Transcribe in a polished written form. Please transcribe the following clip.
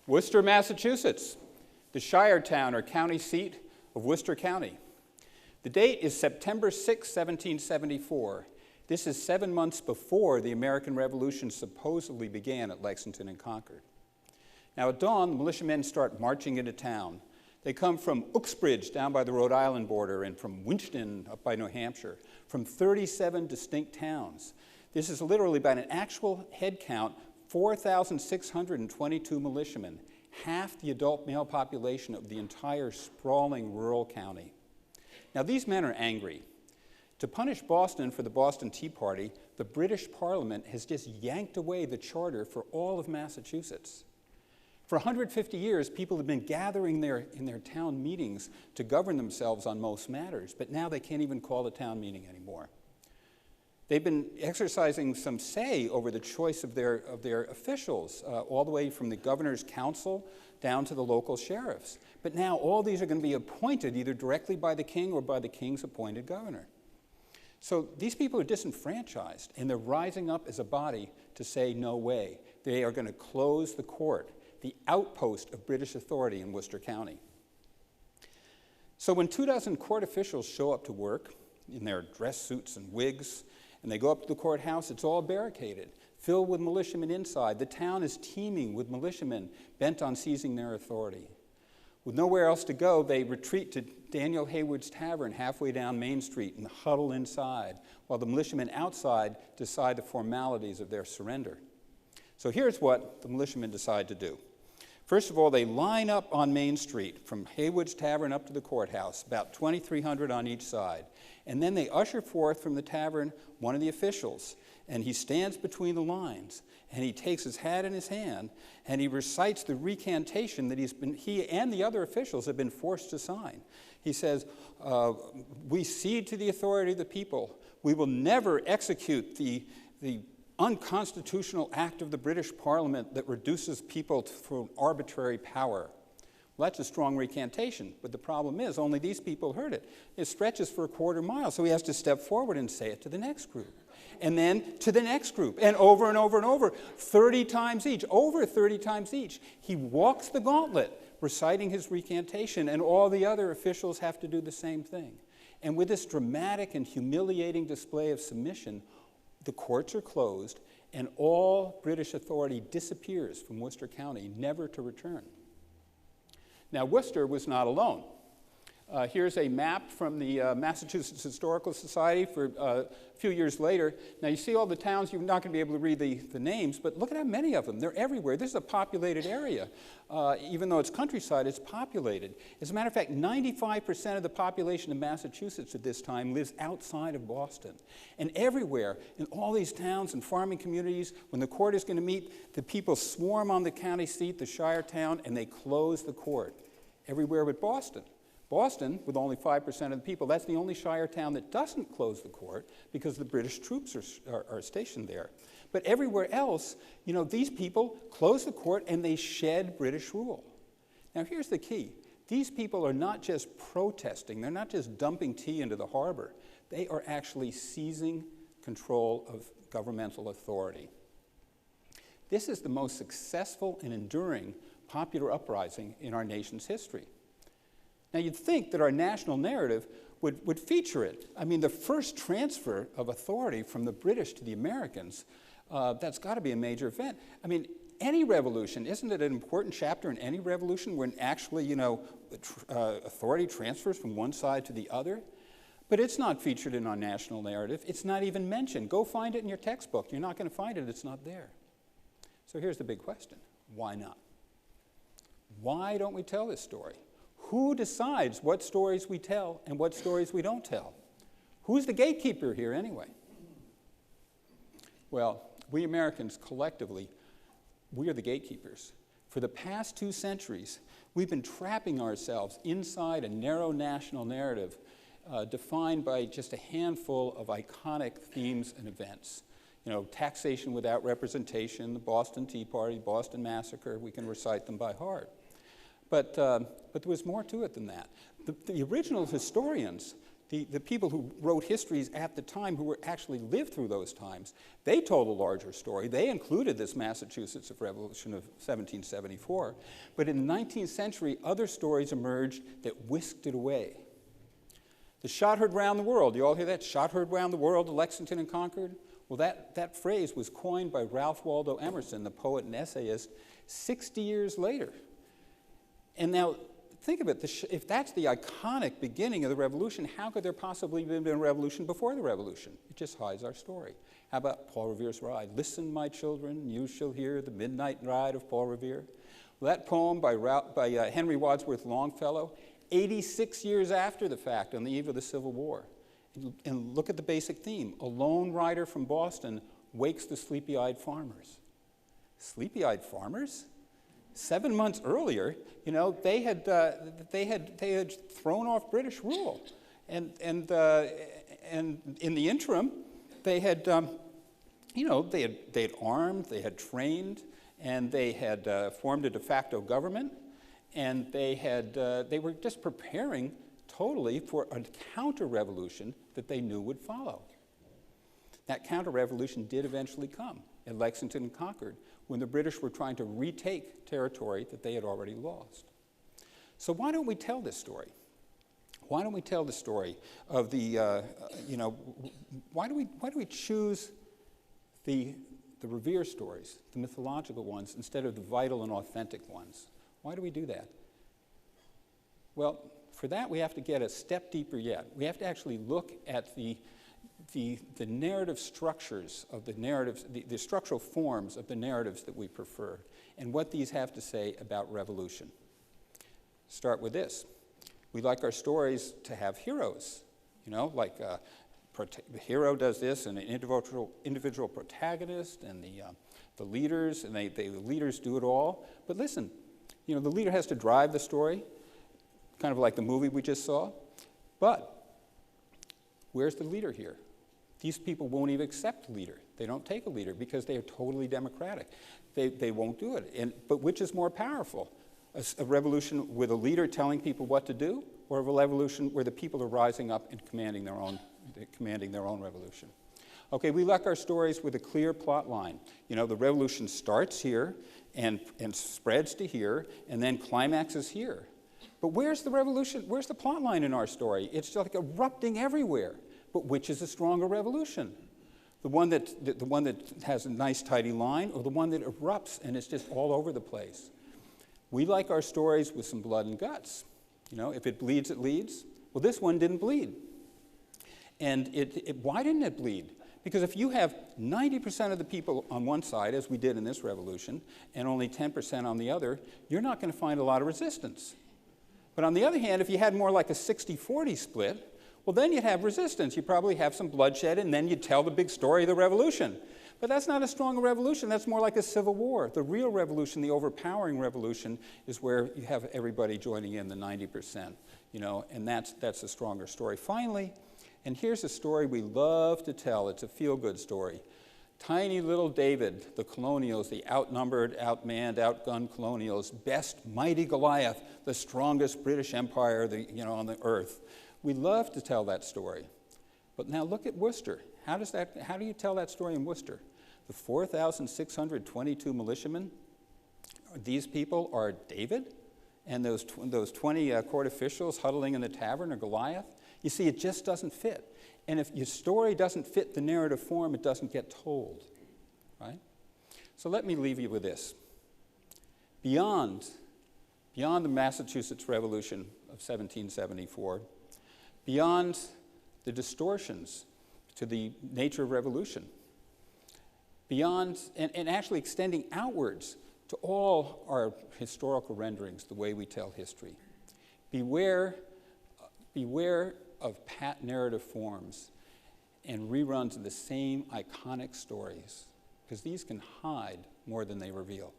Worcester, Massachusetts, the shire town or county seat of Worcester County. The date is September 6, 1774. This is 7 months before the American Revolution supposedly began at Lexington and Concord. Now at dawn, the militiamen start marching into town. They come from Uxbridge down by the Rhode Island border and from Winchendon up by New Hampshire, from 37 distinct towns. This is literally, by an actual head count, 4,622 militiamen, half the adult male population of the entire sprawling rural county. Now these men are angry. To punish Boston for the Boston Tea Party, the British Parliament has just yanked away the charter for all of Massachusetts. For 150 years, people have been gathering in their town meetings to govern themselves on most matters, but now they can't even call a town meeting anymore. They've been exercising some say over the choice of their officials, all the way from the governor's council down to the local sheriffs. But now all these are going to be appointed either directly by the king or by the king's appointed governor. So these people are disenfranchised, and they're rising up as a body to say no way. They are going to close the court, the outpost of British authority in Worcester County. So when 24 court officials show up to work in their dress suits and wigs, and they go up to the courthouse, it's all barricaded, filled with militiamen inside. The town is teeming with militiamen bent on seizing their authority. With nowhere else to go, they retreat to Daniel Haywood's Tavern halfway down Main Street and huddle inside, while the militiamen outside decide the formalities of their surrender. So here's what the militiamen decide to do. First of all, they line up on Main Street from Haywood's Tavern up to the courthouse, about 2,300 on each side. And then they usher forth from the tavern one of the officials, and he stands between the lines, and he takes his hat in his hand, and he recites the recantation that he and the other officials have been forced to sign. He says, we cede to the authority of the people. We will never execute the unconstitutional act of the British Parliament that reduces people to arbitrary power. Well, that's a strong recantation, but the problem is only these people heard it. It stretches for a quarter mile, so he has to step forward and say it to the next group, and then to the next group, and over and over and over, 30 times each, over 30 times each. He walks the gauntlet, reciting his recantation, and all the other officials have to do the same thing. And with this dramatic and humiliating display of submission, the courts are closed, and all British authority disappears from Worcester County, never to return. Now, Worcester was not alone. Here's a map from the Massachusetts Historical Society for a few years later. Now, you see all the towns. You're not going to be able to read the names, but look at how many of them. They're everywhere. This is a populated area. Even though it's countryside, it's populated. As a matter of fact, 95% of the population of Massachusetts at this time lives outside of Boston. And everywhere, in all these towns and farming communities, when the court is going to meet, the people swarm on the county seat, the shire town, and they close the court. Everywhere but Boston. Boston, with only 5% of the people, that's the only shire town that doesn't close the court because the British troops are stationed there. But everywhere else, these people close the court and they shed British rule. Now here's the key. These people are not just protesting, they're not just dumping tea into the harbor. They are actually seizing control of governmental authority. This is the most successful and enduring popular uprising in our nation's history. Now, you'd think that our national narrative would feature it. I mean, the first transfer of authority from the British to the Americans, that's got to be a major event. I mean, any revolution, isn't it an important chapter in any revolution when actually, authority transfers from one side to the other? But it's not featured in our national narrative. It's not even mentioned. Go find it in your textbook. You're not going to find it. It's not there. So here's the big question. Why not? Why don't we tell this story? Who decides what stories we tell and what stories we don't tell? Who's the gatekeeper here anyway? Well, we Americans collectively, we are the gatekeepers. For the past 2 centuries, we've been trapping ourselves inside a narrow national narrative defined by just a handful of iconic themes and events. Taxation without representation, the Boston Tea Party, Boston Massacre, we can recite them by heart. But there was more to it than that. The original historians The people who wrote histories at the time, who were actually lived through those times, they told a larger story. They included this Massachusetts Revolution of 1774. But in the 19th century, other stories emerged that whisked it away. The shot heard round the world. You all hear that? Shot heard round the world, Lexington and Concord? Well, that phrase was coined by Ralph Waldo Emerson, the poet and essayist, 60 years later. And now, think of it, if that's the iconic beginning of the revolution, how could there possibly have been a revolution before the revolution? It just hides our story. How about Paul Revere's Ride? Listen, my children, you shall hear the midnight ride of Paul Revere. Well, that poem by Henry Wadsworth Longfellow, 86 years after the fact, on the eve of the Civil War. And look at the basic theme. A lone rider from Boston wakes the sleepy-eyed farmers. Sleepy-eyed farmers? 7 months earlier, you know, they had thrown off British rule, and in the interim, they had, they had armed, they had trained, and they had formed a de facto government, and they were just preparing totally for a counter-revolution that they knew would follow. That counter-revolution did eventually come at Lexington and Concord, when the British were trying to retake territory that they had already lost. So why don't we tell this story? Why don't we tell the story of the, why do we choose the Revere stories, the mythological ones, instead of the vital and authentic ones? Why do we do that? Well, for that we have to get a step deeper yet. We have to actually look at the narrative structures of the narratives, the structural forms of the narratives that we prefer, and what these have to say about revolution. Start with this. We like our stories to have heroes, you know, like the hero does this, and an individual protagonist, and the leaders, and the leaders do it all. But listen, you know, the leader has to drive the story, kind of like the movie we just saw. But where's the leader here? These people won't even accept a leader. They don't take a leader because they are totally democratic. They won't do it. But which is more powerful? A revolution with a leader telling people what to do, or a revolution where the people are rising up and commanding their own revolution? Okay, we like our stories with a clear plot line. You know, the revolution starts here and spreads to here, and then climaxes here. But where's the revolution? Where's the plot line in our story? It's like erupting everywhere. But which is a stronger revolution? The one that has a nice tidy line, or the one that erupts and it's just all over the place? We like our stories with some blood and guts. You know, if it bleeds, it leads. Well, this one didn't bleed. And why didn't it bleed? Because if you have 90% of the people on one side, as we did in this revolution, and only 10% on the other, you're not going to find a lot of resistance. But on the other hand, if you had more like a 60-40 split, well, then you'd have resistance. You'd probably have some bloodshed, and then you'd tell the big story of the revolution. But that's not a strong revolution. That's more like a civil war. The real revolution, the overpowering revolution, is where you have everybody joining in, the 90%. You know, and that's a stronger story. Finally, and here's a story we love to tell. It's a feel-good story. Tiny little David, the colonials, the outnumbered, outmanned, outgunned colonials, best mighty Goliath, the strongest British empire on the earth. We love to tell that story. But now look at Worcester. How do you tell that story in Worcester? The 4,622 militiamen, these people are David, and those 20 court officials huddling in the tavern are Goliath. You see, it just doesn't fit. And if your story doesn't fit the narrative form, it doesn't get told, right? So let me leave you with this. Beyond the Massachusetts Revolution of 1774, beyond the distortions to the nature of revolution, beyond, and actually extending outwards to all our historical renderings, the way we tell history, beware of pat narrative forms and reruns of the same iconic stories, because these can hide more than they reveal.